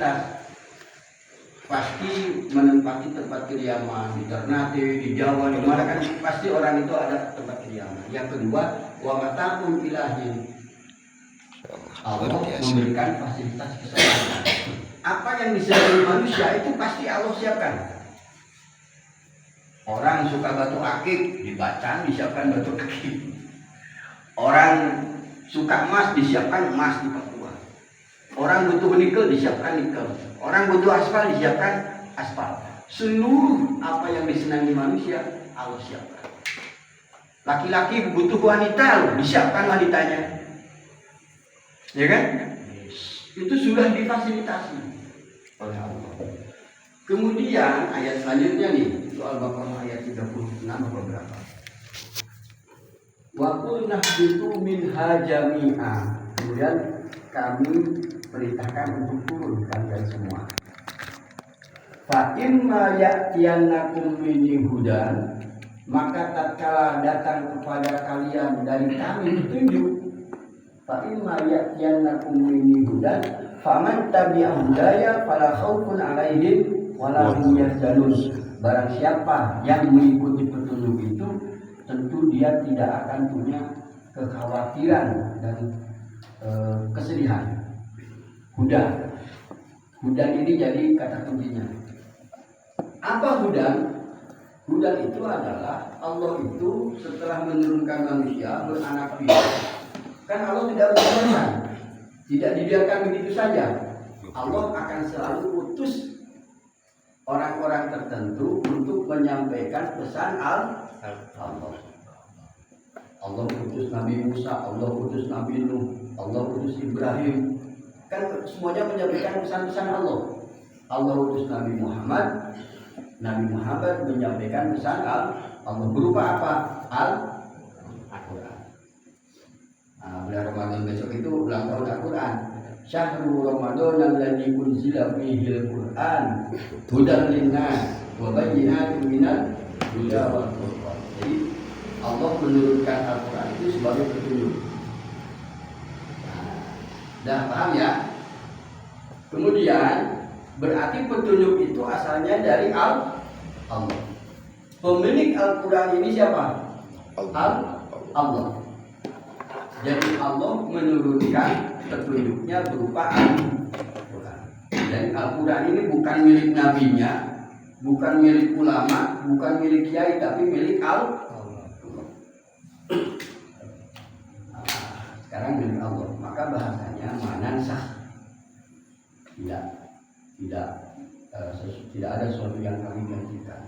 fasilitas, pasti menempati tempat kediaman di Ternate, di Jawa, di mana kan pasti orang itu ada tempat kediaman. Yang kedua, wa mata'un ilahi, Allah memberikan fasilitas keselamatan. Apa yang disediakan manusia itu pasti Allah siapkan. Orang suka batu akik, di Bacan disiapkan batu akik. Orang suka emas, disiapkan emas di Papua. Orang butuh nikel, disiapkan nikel. Orang butuh aspal, disiapkan aspal. Seluruh apa yang disenangi manusia, Allah siapkan. Laki-laki butuh wanita, disiapkan wanitanya. Ya kan? Itu sudah difasilitasi oleh Allah. Kemudian ayat selanjutnya nih, soal Al-Baqarah ayat 36 atau berapa? Wa qulna ihbitu minha jami'a. Kemudian kami perintahkan untuk turun kalian semua. Fa imma ya'tiyannakum minni hudan, maka tatkala datang kepada kalian dari kami petunjuk. Fa imma ya'tiyannakum minni hudan faman tabi'a hudaya fala khaufun 'alaihim wala hum yahzanun. Barang siapa yang mengikuti petunjuk itu, tentu dia tidak akan punya kekhawatiran dan kesedihan. Hudan. Hudan ini jadi kata kuncinya. Apa hudan? Hudan itu adalah Allah itu setelah menurunkan manusia beranak pinak. Kan Allah tidak membiarkan, tidak dibiarkan begitu saja. Allah akan selalu utus orang-orang tertentu untuk menyampaikan pesan Allah. Allah utus Nabi Musa, Allah utus Nabi Nuh, Allah utus Ibrahim. Kan semuanya menyampaikan pesan-pesan Allah. Allah utus Nabi Muhammad, Nabi Muhammad menyampaikan pesan Allah berupa apa? Al-Quran. Bulan Ramadan besok itu ulang tahun Al-Quran. Syahrul Ramadan alladzi unzila fihi al-Quran hudan lin-nas wa bayyinatin minal huda wal furqan. Jadi Allah menurunkan Al-Quran itu sebagai petunjuk. Dah paham ya? Kemudian berarti petunjuk itu asalnya dari Allah. Pemilik Al-Quran ini siapa? Allah. Jadi Allah menurunkan petunjuknya berupa Al-Quran. Dan Al-Quran ini bukan milik nabinya, bukan milik ulama, bukan milik kiai, tapi milik Allah. Sekarang milik Allah. Maka bahasanya manansah. Tidak ada sesuatu yang kami gantikan.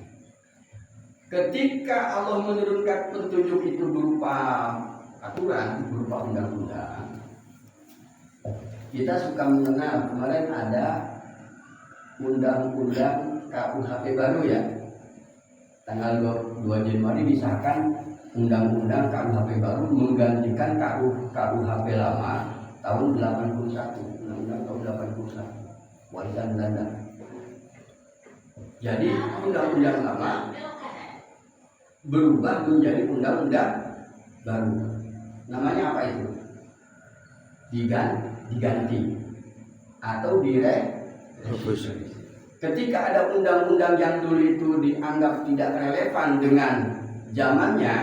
Ketika Allah menurunkan petunjuk itu berupa aturan, berupa undang-undang, kita suka mengenal kemarin ada undang-undang KUHP baru ya. Tanggal 2 Januari disahkan undang-undang KUHP baru menggantikan KUHP lama tahun 81, undang-undang tahun 81, warisan Belanda. Jadi undang-undang lama berubah menjadi undang-undang baru. Namanya apa itu? Diganti atau direvisi. Ketika ada undang-undang yang dulu itu dianggap tidak relevan dengan zamannya,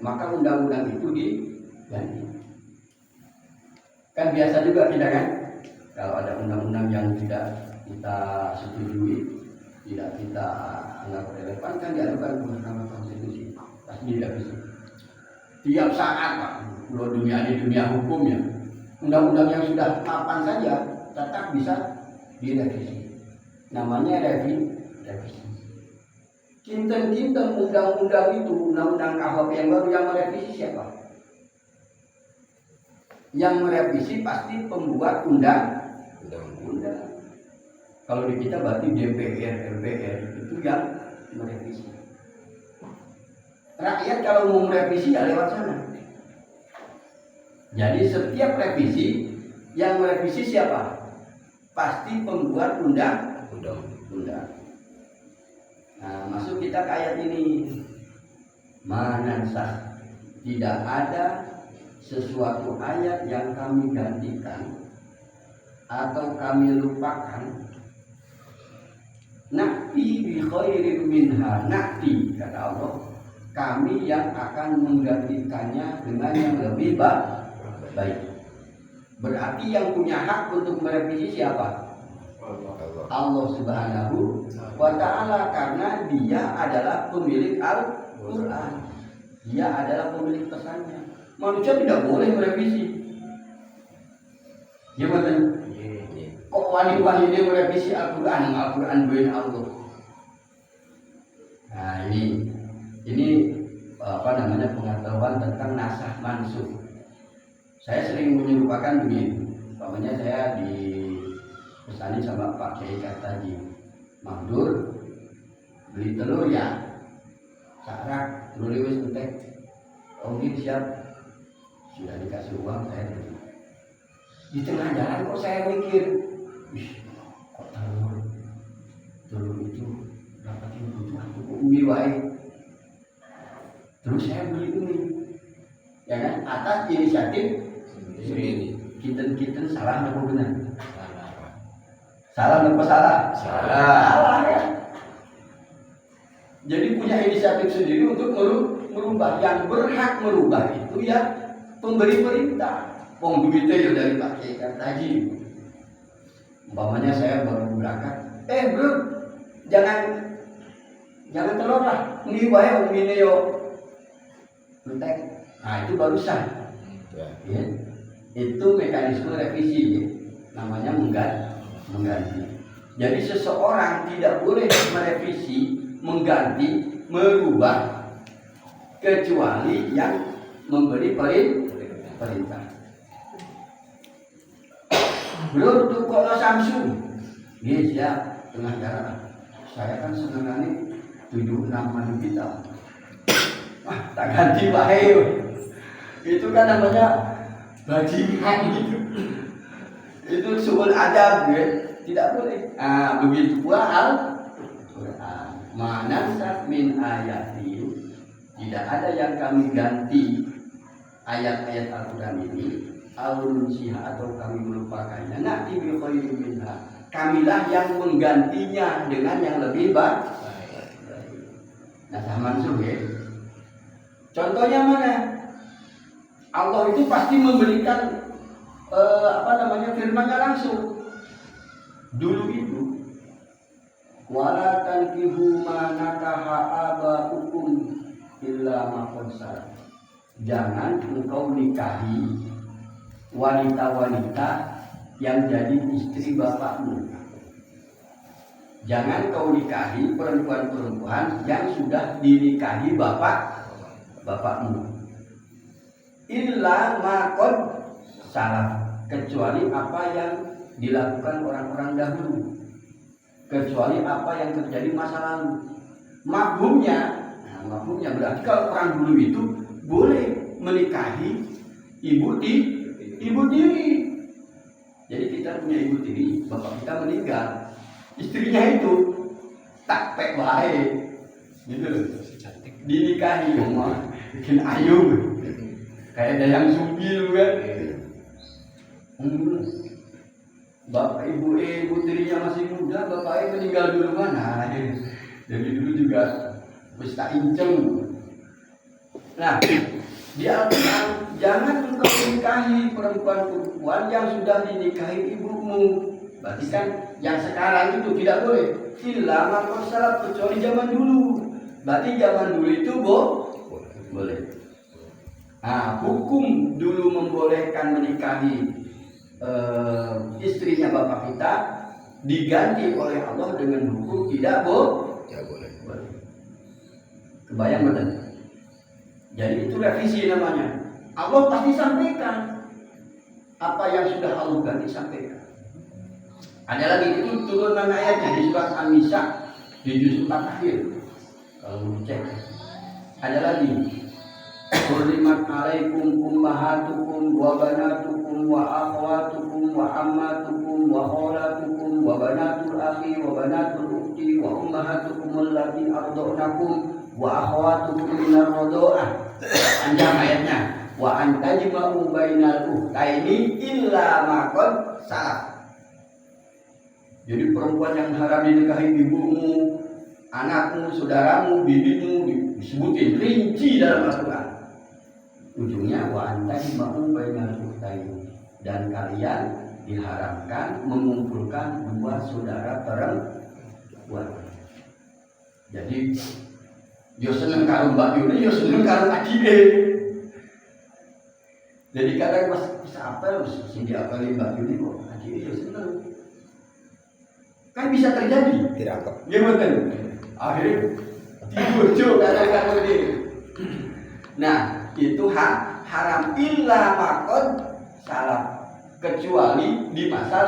maka undang-undang itu diganti. Kan biasa juga kita kan, kalau ada undang-undang yang tidak kita setujui, tidak kita anggap relevan, kan diadukan ke Mahkamah Konstitusi, pasti direvisi. Tiap saat Pak, dunia hukumnya, undang-undang yang sudah mapan saja tetap bisa direvisi. Namanya revisi. Kinten-kinten undang-undang itu, undang-undang KUHP yang baru yang merevisi siapa? Yang merevisi pasti pembuat undang-undang. Kalau di kita berarti DPR, MPR itu yang merevisi. Rakyat kalau mau merevisi ya lewat sana. Jadi setiap revisi yang merevisi siapa? Pasti pembuat undang-undang. Nah, masuk kita ke ayat ini. Manansah, tidak ada sesuatu ayat yang kami gantikan atau kami lupakan, na'ti bi khairin minha, na'ti kata Allah, kami yang akan menggantikannya dengan yang lebih baik. Berarti yang punya hak untuk merevisi siapa? Allah Subhanahu wa ta'ala, karena dia adalah pemilik Al-Quran, dia adalah pemilik pesannya. Manusia tidak boleh merevisi. Gimana? Kok wali-wali dia merevisi Al-Quran? Al-Quran bukan Allah. Nah ini pengetahuan tentang nasakh mansukh. Saya sering menyerupakan begini. Umpamanya saya dipesani sama Pak Kiai Kartaji, Magdur beli telur ya, sarak telur wis entek, oke siap, sudah dikasih uang, saya beli. Di tengah jalan kok saya mikir, kok telur itu dapat kebutuhan cukup umi wae. Terus saya beli umi, ya kan, atas inisiatif sendiri. Kita salah apa benar? Salah apa salah? Salah ya. Jadi punya inisiatif sendiri untuk merubah. Yang berhak merubah itu ya pemberi perintah. Wong duitnya ya dari Pak Kiai Kartaji. Umpamanya saya baru berangkat, bro, jangan telur lah, ini wae umine yo entek. Nah itu baru sah. Ya. Itu mekanisme revisi ya. Namanya mengganti. Jadi seseorang tidak boleh merevisi, mengganti, merubah kecuali yang memberi perintah. Bro, tuh kalau Samsung, dia siap tengah jalan. Saya kan senengannya 76 kita. Wah, tak ganti wae. Itu kan namanya bajingan gitu. Itu suul adab ya. Tidak boleh. Ah, begitu pula Al-Quran. Manansakh min ayatin. Tidak ada yang kami ganti ayat-ayat Al-Quran ini. Al-Nunsiha atau kami melupakannya. Na'ti bi khairin minha. Kamilah yang menggantinya dengan yang lebih baik. Nasakh mansukh ya. Contohnya mana? Allah itu pasti memberikan firman-Nya langsung. Dulu itu wala tankihu ma nakaha abaukum illa ma qad salaf. Jangan engkau nikahi wanita-wanita yang jadi istri bapakmu. Jangan kau nikahi perempuan-perempuan yang sudah dinikahi bapakmu. Illa ma qad salaf, kecuali apa yang dilakukan orang-orang dahulu, kecuali apa yang terjadi masa lalu. Mafhumnya berarti kalau orang dulu itu boleh menikahi ibu tiri. Jadi kita punya ibu tiri, bapak kita meninggal, istrinya itu tak pek wae, gitu loh, dinikahi, bikin ayu, kayak dayang sumbil kan. Bapak ibu tirinya masih muda, bapaknya meninggal duluan. Nah, jadi dulu juga wis tak inceng. Nah, di Al-Quran jangan engkau menikahi perempuan-perempuan yang sudah dinikahi ibumu. Berarti kan yang sekarang itu tidak boleh. Illa ma qad salaf, kecuali zaman dulu. Berarti zaman dulu itu boleh. Nah, hukum dulu membolehkan menikahi istrinya bapak kita diganti oleh Allah dengan hukum tidak boleh. Kebayang betul? Jadi itu revisi namanya. Allah pasti sampaikan apa yang sudah Allah ganti, sampaikan. Ada lagi itu turunan ayatnya di surat An-Nisa di juz 4 akhir. Kalau mau cek, ada lagi. Hurrimat alaikum ummahatukum wa banatukum wa akhwatukum wa ammatukum wa khalatukum wa banatul akhi wa banatul ukhti wa ummahatukum allati arda'nakum wa akhwatukum minar radha'ah. Panjang ayatnya. Wa antajma'u bainal ukhtaini illa ma qad salaf. Jadi perempuan yang haram dinikahi ibumu, anakmu, saudaramu, bibimu disebutin rinci dalam Al-Quran. Ujungnya wa antahima'u bainal ukhtaini, dan kalian diharamkan mengumpulkan dua saudara perempuan. Jadi yo seneng karo Mbak Yuni, yo seneng karo adike. Jadi kadang pas apel sing diapeli Mbak Yuni kok adike yo seneng. Kan bisa terjadi. Dirangkap. Ya betul. Akhirnya dibojo kadang-kadang ini. Nah, itu haram illa makon salah, kecuali di masa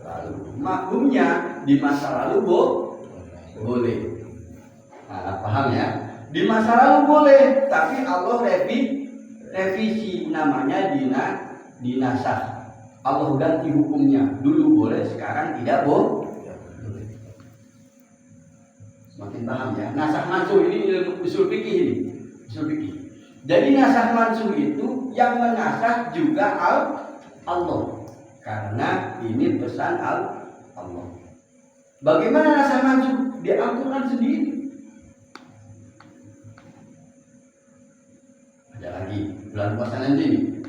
lalu. Maklumnya di masa lalu boleh. Nah, paham ya? Di masa lalu boleh, tapi Allah revisi, namanya dinasah. Allah ganti hukumnya. Dulu boleh, sekarang tidak boleh. Makin paham ya. Nasah mansuh ini ilmu usul fikih ini. Usul fikih. Jadi nasah mansuh itu yang menasah juga Allah. Karena ini pesan Allah. Bagaimana nasah mansuh? Di Al-Quran sendiri. Ada lagi bulan puasa nanti nih.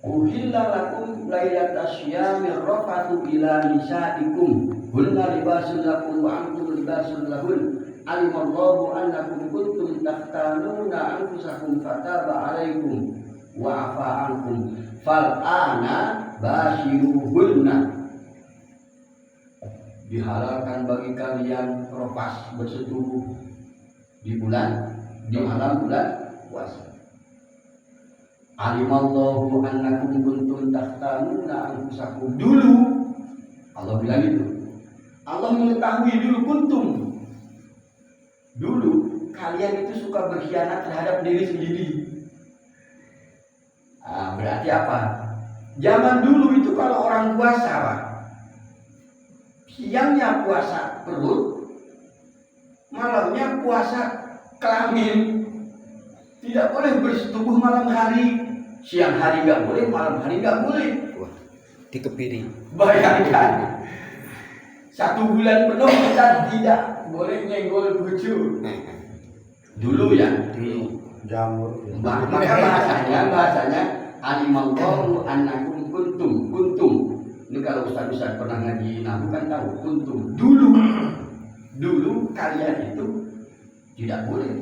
Uhilla lakum lailatas syiyami rafatu ila nisaikum hunna libasun lakum wa antum libasun lahun. Alimallahu annakum kuntum takhtanuna anfusakum fataba alaikum wa afa ankum fal'ana bashiruhunna. Dihalalkan bagi kalian rafas bersetubuh di malam bulan puasa. Alimallahu annakum kuntum takhtanuna anfusakum. Dulu Allah bilang itu. Allah mengetahui dulu kuntum. Dulu kalian itu suka berkhianat terhadap diri sendiri. Berarti apa? Zaman dulu itu kalau orang puasa, Pak, siangnya puasa perut, malamnya puasa kelamin. Tidak boleh bersetubuh malam hari. Siang hari nggak boleh, malam hari nggak boleh. Wah, dikebiri. Bayangkan 1 bulan penuh kita tidak boleh nyenggol bojo. Dulu ya, dulu. Jamur. Maka bahasanya alimallahu annakum kuntum. Ini kalau ustaz-ustaz pernah ngaji nahu kan tahu kuntum. Dulu kalian itu tidak boleh.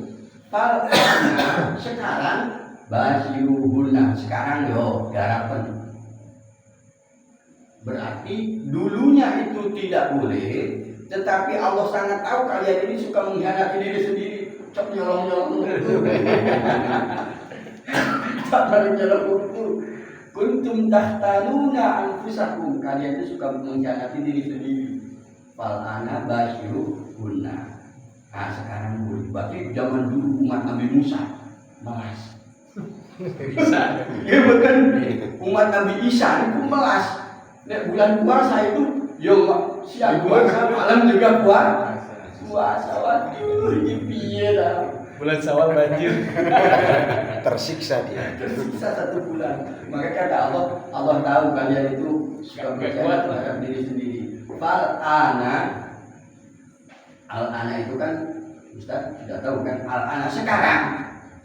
Sekarang basiruhunna, sekarang yo garapan. Berarti dulunya itu tidak boleh, tetapi Allah sangat tahu kalian ini suka mengkhianati diri sendiri. Cok nyolong itu. Tak nyolong itu. Kuntum tahtanuna anfusakum, kalian itu suka mengkhianati diri sendiri. Fal'ana basyiruhunna. Nah sekarang boleh. Berarti zaman dulu umat Nabi Musa melas. Ya bukan umat Nabi Isa itu melas. Nek bulan puasa itu yo siang puasa malam juga puasa. Waduh ini piye dah. Bulan Syawal banjir. Tersiksa dia. Tersiksa 1 bulan. Maka kata Allah tahu kalian itu suka berkhianat terhadap diri sendiri. Al-ana itu kan Ustaz tidak tahu kan. Al-ana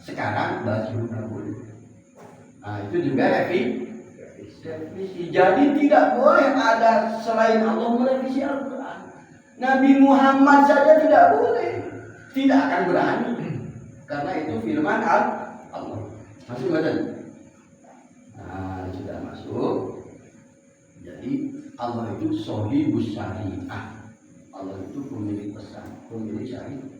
sekarang bahasa boleh. Nah itu juga revisi. Jadi tidak boleh ada selain Allah merevisi Al-Quran. Nabi Muhammad saja tidak boleh, tidak akan berani, karena itu firman Allah. Masuk badan. Nah sudah masuk. Jadi Allah itu sohibus syariah. Allah itu pemilik pesan, pemilik syariah.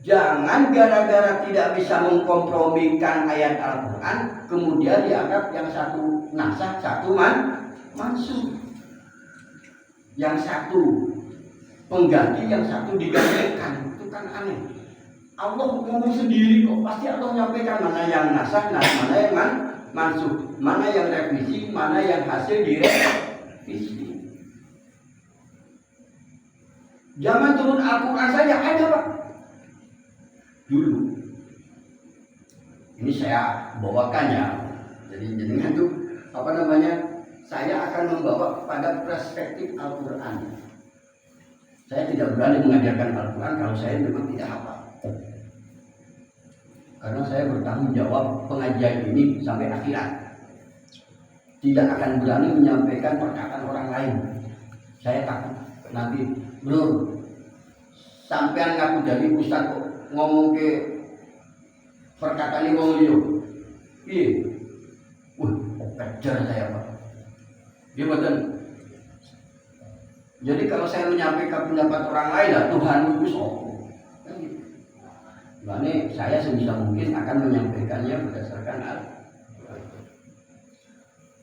Jangan gara-gara tidak bisa mengkompromikan ayat Al-Quran kemudian dianggap yang satu nasah, satu mansuh, yang satu pengganti, yang satu digantikan. Itu kan aneh. Allah ngomong sendiri kok, pasti Allah nyampaikan mana yang nasah, mana yang mansuh, mana yang revisi, mana yang hasil direvisi. Zaman turun Al-Quran saja ada, Pak. Dulu ini saya bawakan ya, jadi jenengan tuh saya akan membawa pada perspektif Al-Quran. Saya tidak berani mengajarkan Al-Quran kalau saya memang tidak hafal. Karena saya bertanggung jawab pengajian ini sampai akhirat. Tidak akan berani menyampaikan perkataan orang lain. Saya takut nanti, bro, sampean ngaku jadi ustaz kok ngomong ke perkataan wong liya. Piye? Kejar saya, Pak. Dia betul. Jadi kalau saya menyampaikan pendapat orang lain, lah Tuhan itu sopo. Kan gitu. Makanya saya sebisa mungkin akan menyampaikannya berdasarkan Al-Quran.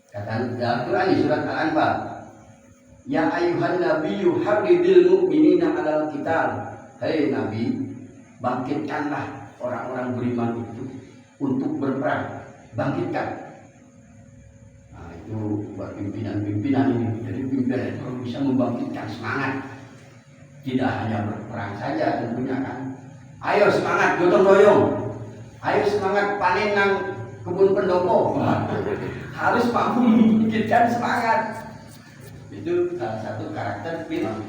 Kata Al-Quran di surat Al-Anfal, ya ayuhan nabiyyu harridil mu'minina 'alal qital. Hei Nabi, bangkitkanlah orang-orang beriman itu untuk berperang. Bangkitkan. Nah, itu buat pimpinan-pimpinan ini. Jadi pimpinan itu bisa membangkitkan semangat. Tidak hanya berperang saja tentunya kan. Ayo semangat gotong royong. Ayo semangat panen nang kebun pendopo. Harus mampu membangkitkan semangat. Itu salah satu karakter pimpinan.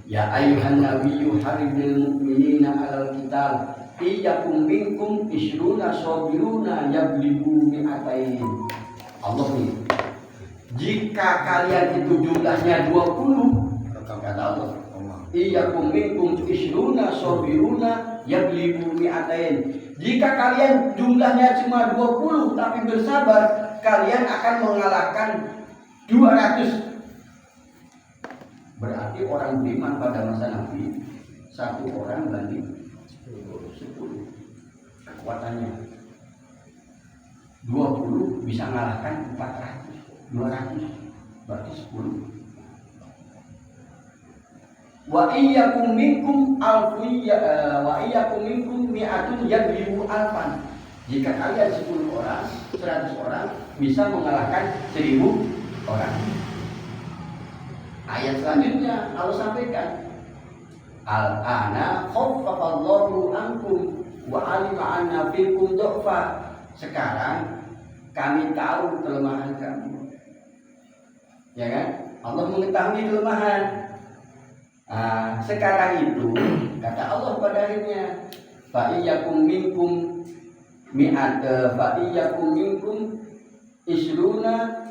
Ya ayuhan nabiyyu harridil mu'minina 'alal qital. Iyakum minkum isruna sabiruna yaglibu mi'atain. Allah nih. Jika kalian itu jumlahnya 20, kata Allah, iyakum minkum isruna sabiruna yaglibu mi'atain. Jika kalian jumlahnya cuma 20 tapi bersabar, kalian akan mengalahkan 200. Berarti orang beriman pada masa Nabi satu orang banding 10 kekuatannya. 20 bisa mengalahkan 400, 200 berarti 10. Wa iyyakum minkum mi'atun yaglibu alfan. Jika kalian 10 orang, 100 orang bisa mengalahkan 1000 orang. Ayat selanjutnya Allah sampaikan, al-ana khaffafallahu ankum wa alima anna fikum du'fa. Sekarang kami tahu kelemahan kamu. Ya kan? Allah mengetahui kelemahan. Sekarang itu kata Allah pada akhirnya, fa iyyakum minkum isruna.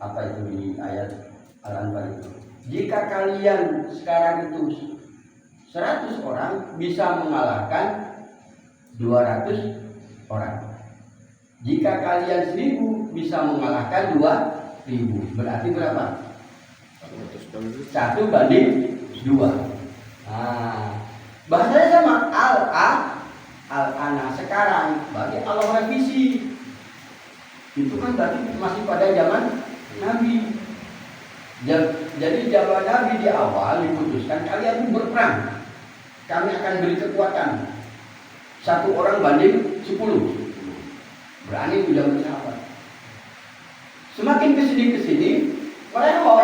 Apa itu di ayat Al-Anfal itu? Jika kalian sekarang itu 100 orang bisa mengalahkan 200 orang. Jika kalian 1000 bisa mengalahkan 2000. Berarti berapa? 1 banding 2. Bahasanya sama, al-ana sekarang. Berarti Allah revisi. Itu kan berarti masih pada zaman Nabi. Jadi zaman Nabi di awal diputuskan kalian berperang. Kami akan beri kekuatan 1 orang banding 10. Berani udah bersahabat. Semakin kesini mereka mau.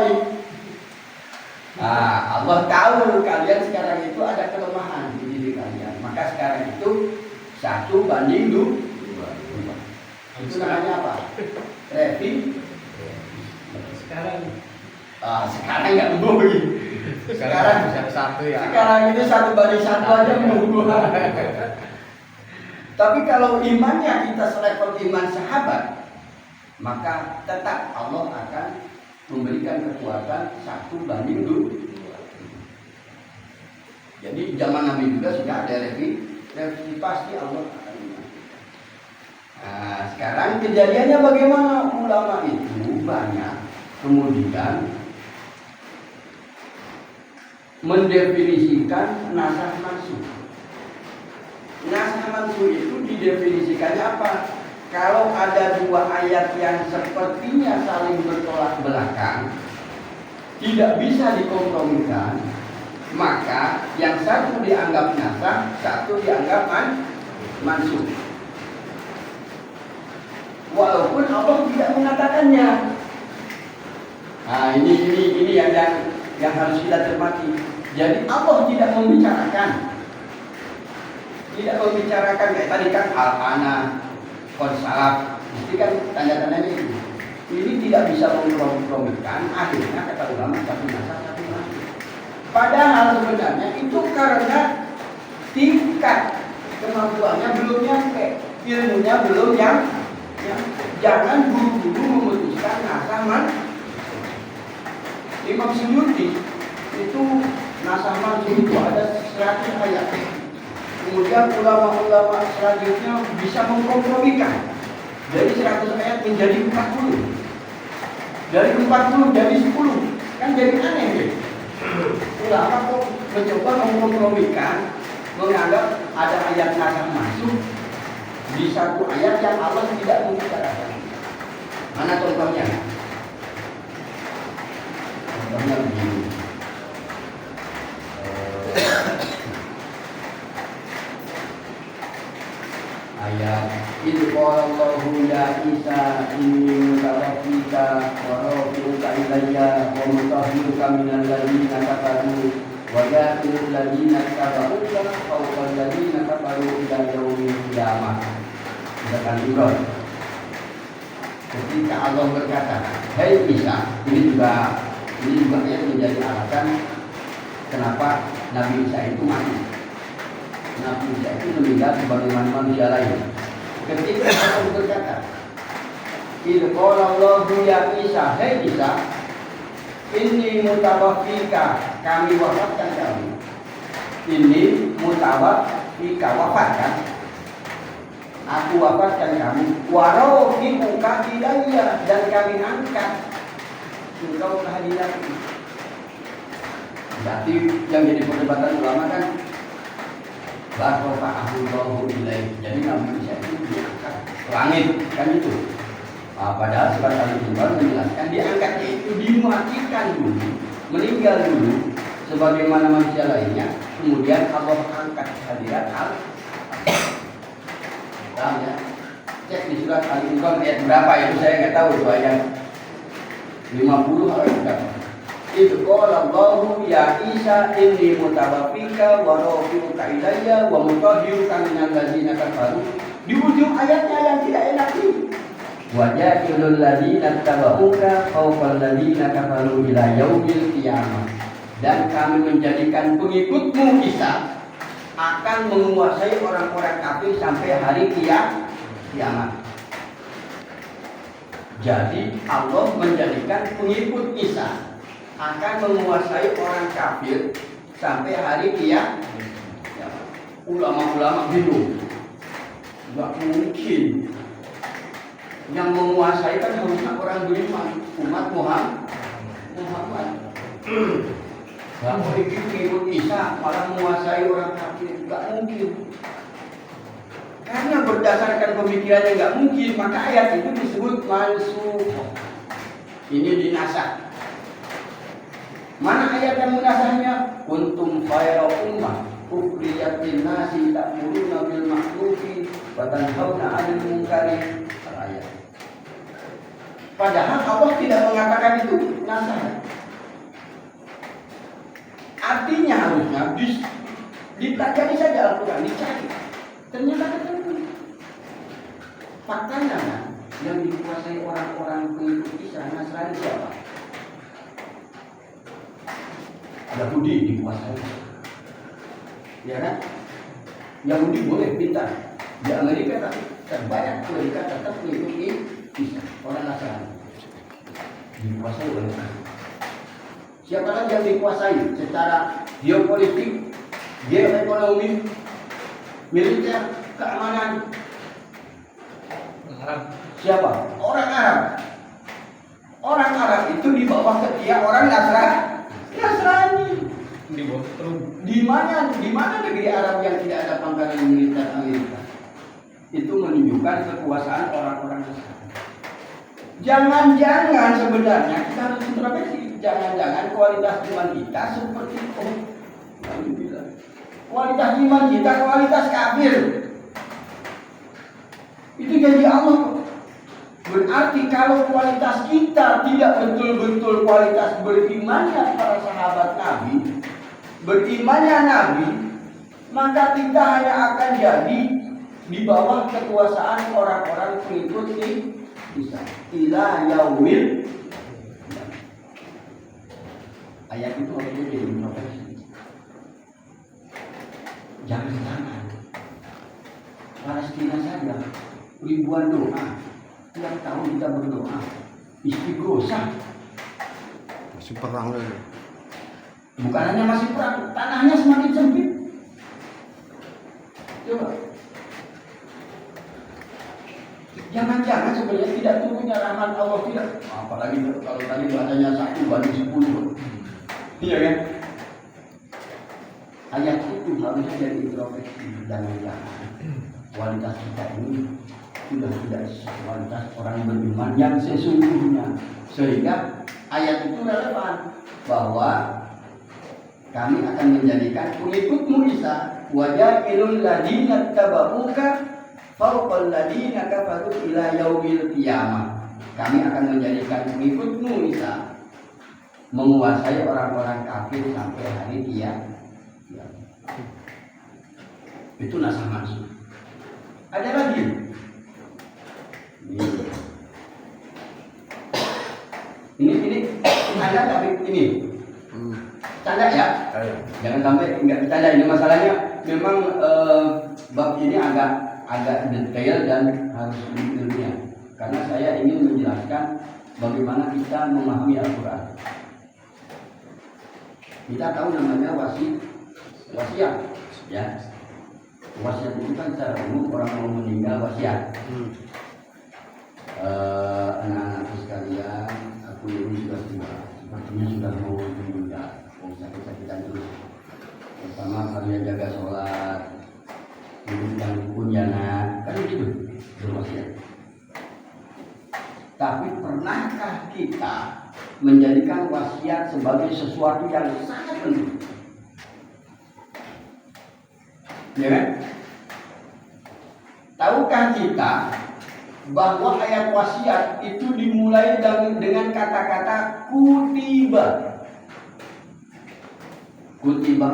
Allah tahu kalian sekarang itu ada kelemahan di diri kalian. Maka sekarang itu 1 banding 2. Itu namanya apa? Revisi. Sekarang nggak menunggu. Sekarang bisa 1 ya. Sekarang itu 1 banding 1 aja menunggu. Tapi kalau imannya kita selevel iman sahabat, maka tetap Allah akan memberikan kekuatan 1 banding 2. Jadi zaman Nabi juga sudah ada revisi pasti Allah akan. Sekarang kejadiannya bagaimana? Ulama itu banyak kemudian mendefinisikan nasah mansuh. Nasah mansuh itu didefinisikannya apa? Kalau ada 2 ayat yang sepertinya saling bertolak belakang, tidak bisa dikompromikan, maka yang satu dianggap nasah, satu dianggap mansuh. Walaupun Allah tidak mengatakannya. Ini yang harus kita cermati. Jadi Allah tidak membicarakan kayak tadi kan al-ana qad salaf Ini kan tanda-tandanya itu. Ini tidak bisa mengkompromikan, akhirnya kata ulama satu nasab satu nasib. Padahal sebenarnya itu karena tingkat kemampuannya belum nyampe, ilmunya belum nyampe. Jangan buru-buru memutuskan nasaman. Imam Suyuti itu nasaman itu ada 100 ayat. Kemudian ulama-ulama selanjutnya bisa mengkompromikan dari 100 ayat menjadi 40, dari 40 jadi 10, kan jadi aneh deh. Ulama kok mencoba mengkompromikan, menganggap ada ayat nasam masuk di satu ayat yang Allah tidak membicarakan. Mana contohnya? Contohnya begini. Ayat itu Allahu ya Isa inni mutawaffika wa rafi'uka ilayya wa mutahhiruka minal ladzina kafaru wa ja'ilul ladzina kafaruka fawqal ladzina kafaru ila yaumil qiyamah. Katakan Ibrahim. Ketika Allah berkata, "Hai Isa," ini juga menjadi alasan kenapa Nabi Isa itu mati. Nabi Isa itu meninggal sebagaimana manusia lain. Ketika Allah berkata, "Idh qala Allahu ya Isa," hai Isa, "Inni mutawaffika," kami wafatkan kamu. Ini mutawaffika, wafatkan. Aku wafatkan kamu. Warafi'uka ilayya, dan kami angkat engkau ke hadiratku. Berarti yang jadi perdebatan ulama kan Allahu ilaih. Jadi Nabi Isa itu diangkat ke langit, kan itu. Padahal surat Al-Imran menjelaskan diangkatnya itu dimatikan dulu, meninggal dulu, sebagaimana manusia lainnya. Kemudian Allah angkat hadirat Allah. Paham ya? Cek di surat Al-Imran ayat berapa itu saya nggak tahu itu ayat 50 atau berapa. Itu qala Allahu ya Isa inni mutawaffika wa rafi'uka ilayya wa mutahhiruka minal ladzina kafaru. Di ujung ayatnya yang tidak enak ini. Wa ja'ilul ladzina tabauka fawqal ladzina kafaru ila yaumil qiyamah. Dan kami menjadikan pengikutmu Isa akan menguasai orang-orang kafir sampai hari kiamat. Jadi Allah menjadikan pengikut Isa akan menguasai orang kafir sampai hari kiamat. Ulama-ulama bingung, nggak mungkin. Yang menguasai kan harusnya orang beriman, umat Muhammad. Nggak boleh ikut Isa malah menguasai orang kafir, nggak mungkin. Karena berdasarkan pemikirannya nggak mungkin, maka ayat itu disebut mansukh. Ini dinasakh. Mana ayat yang menasahnya? Kuntum khayra ummah ukhrijat lin-nasi ta'muruna bil ma'rufi wa tanhauna 'anil munkari. Ayat. Padahal Allah tidak mengatakan itu nasah. Artinya harusnya dipelajari saja Al-Quran, dicari. Ternyata ketemu. Faktanya kan, yang dikuasai orang-orang pengikut Isa Nasrani siapa? Yahudi dikuasai, ya kan? Yahudi boleh pintar di Amerika, tapi terbanyak Amerika tetap mengikuti Isa, orang Nasrani dikuasai oleh mereka. Siapa lagi yang dikuasai secara geopolitik, geoekonomi, militer, keamanan? Siapa? Orang Arab. Orang Arab itu di bawah ketiak orang Nasrani. Di mana negeri Arab yang tidak ada pangkalan militer Amerika? Itu menunjukkan kekuasaan orang-orang Nasrani. Jangan-jangan sebenarnya kita harus introspeksi. Jangan-jangan kualitas iman kita seperti itu. Kualitas iman kita kualitas kafir. Itu janji Allah. Berarti kalau kualitas kita tidak betul-betul kualitas berimannya para sahabat Nabi, berimannya Nabi, maka kita hanya akan jadi di bawah kekuasaan orang-orang pengikut Isa ila yaumil. Ayat itu harus jadi introspeksi. Jangan Palestina saja ribuan doa, tiap tahun kita berdoa istighosah. Masih perang lagi. Bukan hanya masih perang, tanahnya semakin sempit. Coba. Jangan-jangan sebenarnya tidak turunnya rahmat Allah tidak. Apalagi kalau tadi bahasanya 1/10. Iya kan? Ayat itu harusnya jadi introspeksi. Jangan-jangan kualitas kita ini sudah tidak kualitas orang beriman yang sesungguhnya. Sehingga ayat itu relevan bahwa kami akan menjadikan pengikutmu Isa wajahilul ladina tabauka fawqal ladina kafaru ila yaumil qiyamah. Kami akan menjadikan pengikutmu Isa menguasai orang-orang kafir sampai hari kiamat. Itu nasah mansukh. Ada lagi. Ini ada tapi ini. Canda ya? Jangan sampai nggak bercanda. Ini masalahnya memang bab ini agak detail dan harus ilmiah. Karena saya ingin menjelaskan bagaimana kita memahami Al-Quran. Kita tahu namanya wasiat, ya. Wasiat itu kan secara umum orang mau meninggal wasiat. Anak-anakku sekalian, aku ini sudah tua, sepertinya sudah mau meninggal, mau sakit-sakitan terus. Pertama kalian jaga sholat, hidup yang rukun ya nak, kan gitu berwasiat. Tapi pernahkah kita menjadikan wasiat sebagai sesuatu yang sangat penting? Ya kan? Tahukah kita bahwa ayat wasiat itu dimulai dengan kata-kata kutiba. Kutiba